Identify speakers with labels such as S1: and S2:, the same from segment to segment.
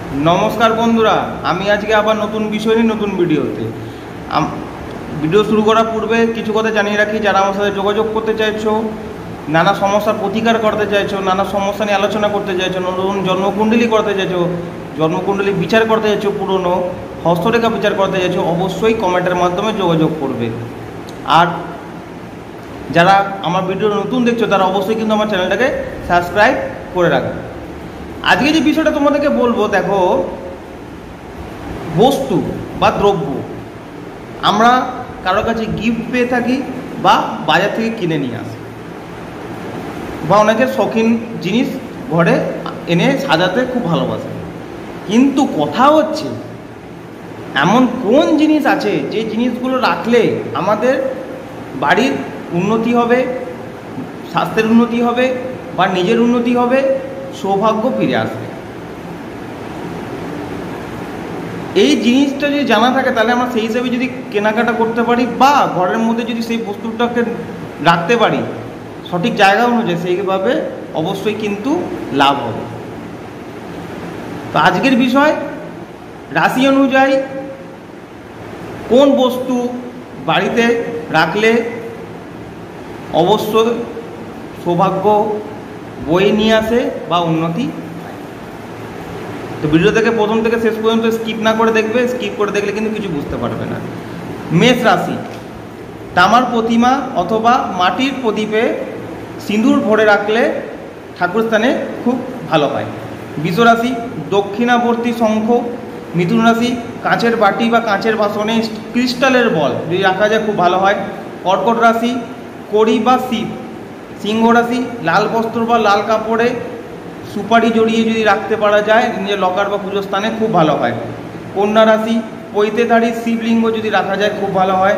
S1: नमस्कार बंधुरा आज के आबार नतून विषय निये नतून भिडियोते भिडियो शुरू करार पूर्वे किछु कथा जानिए रखी जारा आमार साथे जोगाजोग करते चाइछो नाना समस्यार प्रतिकार करते चाइछो नाना समस्या निये आलोचना करते चाइछो नतून जन्मकुंडली करते चाइछो जन्मकुंडली विचार करते चाइछो पुरानो हस्तरेखा विचार करते चाइछो अवश्यई कमेंटेर माध्यमे जोगाजोग करबे और যারা আমার ভিডিও নতুন দেখছো তারা অবশ্যই কিন্তু আমার চ্যানেলটাকে সাবস্ক্রাইব করে রাখবে। আজকে যে বিষয়টা তোমাদেরকে বলবো, দেখো বস্তু বা দ্রব্য আমরা কারোর কাছে গিফট পেয়ে থাকি বা বাজার থেকে কিনে নিয়ে আসি বা অনেকের শৌখিন জিনিস ঘরে এনে সাজাতে খুব ভালোবাসে, কিন্তু কথা হচ্ছে এমন কোন জিনিস আছে যে জিনিসগুলো রাখলে আমাদের বাড়ির উন্নতি হবে, স্বাস্থ্যের উন্নতি হবে বা নিজের উন্নতি হবে, সৌভাগ্য ফিরে আসবে। এই জিনিসটা যদি জানা থাকে তাহলে আমরা সেই হিসাবে যদি কেনাকাটা করতে পারি বা ঘরের মধ্যে যদি সেই বস্তুটাকে রাখতে পারি সঠিক জায়গা অনুযায়ী, সেইভাবে অবশ্যই কিন্তু লাভ হবে। তো আজকের বিষয় রাশি অনুযায়ী কোন বস্তু বাড়িতে রাখলে অবশ্যই সৌভাগ্য বয়ে নিয়ে আসে বা উন্নতি। তো ভিডিও থেকে প্রথম থেকে শেষ পর্যন্ত স্কিপ না করে দেখবে, স্কিপ করে দেখলে কিন্তু কিছু বুঝতে পারবে না। মেষ রাশি, তামার প্রতিমা অথবা মাটির প্রদীপে সিঁদুর ভরে রাখলে ঠাকুরস্থানে খুব ভালো হয়। বৃষ রাশি, দক্ষিণাবর্তী শঙ্খ। মিথুন রাশি, কাঁচের বাটি বা কাঁচের বাসনে ক্রিস্টালের বল যদি রাখা যায় খুব ভালো হয়। কর্কট রাশি, কড়ি বা শিব। সিংহ রাশি, লাল বস্ত্র বা লাল কাপড়ে সুপারি জড়িয়ে যদি রাখতে পারা যায় নিজের লকার বা পুজোর স্থানে খুব ভালো হয়। কন্যা রাশি, পৈতেধারী শিবলিঙ্গ যদি রাখা যায় খুব ভালো হয়।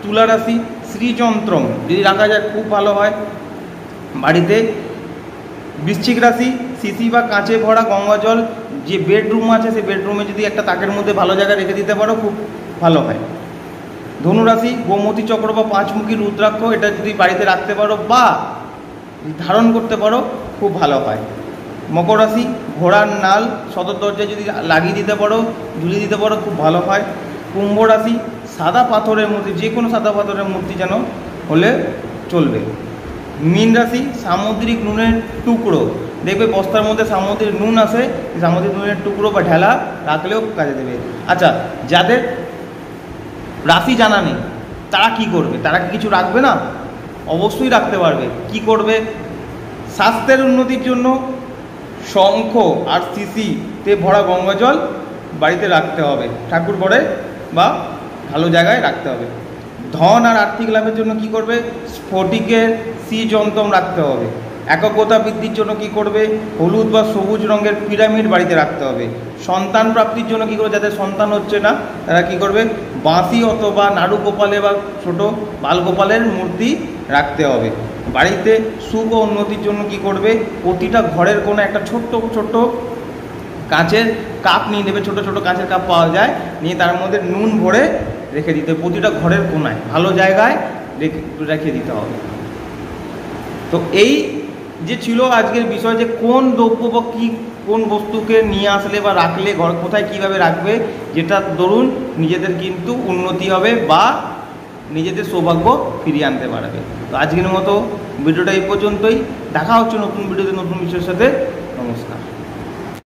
S1: তুলা রাশি, শ্রীযন্ত্রম যদি রাখা যায় খুব ভালো হয় বাড়িতে। বৃশ্চিক রাশি, শিশি বা কাঁচে ভরা গঙ্গা জল যে বেডরুম আছে সেই বেডরুমে যদি একটা তাকের মধ্যে ভালো জায়গায় রেখে দিতে পারো খুব ভালো হয়। ধনুরাশি, গোমতী চক্র বা পাঁচমুখী রুদ্রাক্ষ এটা যদি বাড়িতে রাখতে পারো বা ধারণ করতে পারো খুব ভালো হয়। মকর রাশি, ঘোড়ার নাল সদর দরজায় যদি লাগিয়ে দিতে পারো, ঝুলিয়ে দিতে পারো খুব ভালো হয়। কুম্ভ রাশি, সাদা পাথরের মূর্তি, যে কোনো সাদা পাথরের মূর্তি যেন হলে চলবে। মীন রাশি, সামুদ্রিক নুনের টুকরো, দেখবে বস্তার মধ্যে সামুদ্রিক নুন আসে, সামুদ্রিক নুনের টুকরো বা ঢেলা রাখলেও কাজে দেবে। আচ্ছা, যাদের রাশি জানা নেই তারা কি করবে? তারা কি কিছু রাখবে না? অবশ্যই রাখতে পারবে। কি করবে? স্বাস্থ্যের উন্নতির জন্য শঙ্খ আর শিশিতে ভরা গঙ্গা জল বাড়িতে রাখতে হবে, ঠাকুর ঘরে বা ভালো জায়গায় রাখতে হবে। ধন আর আর্থিক লাভের জন্য কি করবে? স্ফটিকের শ্রীযন্ত্রম রাখতে হবে। একগ্রতা বৃদ্ধির জন্য কি করবে? হলুদ বা সবুজ রঙের পিরামিড বাড়িতে রাখতে হবে। সন্তান প্রাপ্তির জন্য কী করবে? যাদের সন্তান হচ্ছে না তারা কি করবে? বাঁশি অথবা নাড়ু গোপালে বা ছোট বালগোপালের মূর্তি রাখতে হবে। বাড়িতে সুখ ও উন্নতির জন্য কি করবে? প্রতিটা ঘরের কোনো একটা ছোট্ট ছোট্ট কাঁচের কাপ নিয়ে নেবে, ছোট ছোট কাঁচের কাপ পাওয়া যায়, নিয়ে তার মধ্যে নুন ভরে রেখে দিতে, প্রতিটা ঘরের কোনায় ভালো জায়গায় রেখে দিতে হবে। তো এই যে ছিল আজকের বিষয়, যে কোন দ্রব্য বা কী কোন বস্তুকে নিয়ে আসলে বা রাখলে ঘর কোথায় কীভাবে রাখবে, যেটা দরুন নিজেদের কিন্তু উন্নতি হবে বা নিজেদের সৌভাগ্য ফিরিয়ে আনতে পারবে। তো আজকের মতো ভিডিওটা এই পর্যন্তই। দেখা হচ্ছে নতুন ভিডিওতে নতুন বিষয়ের সাথে।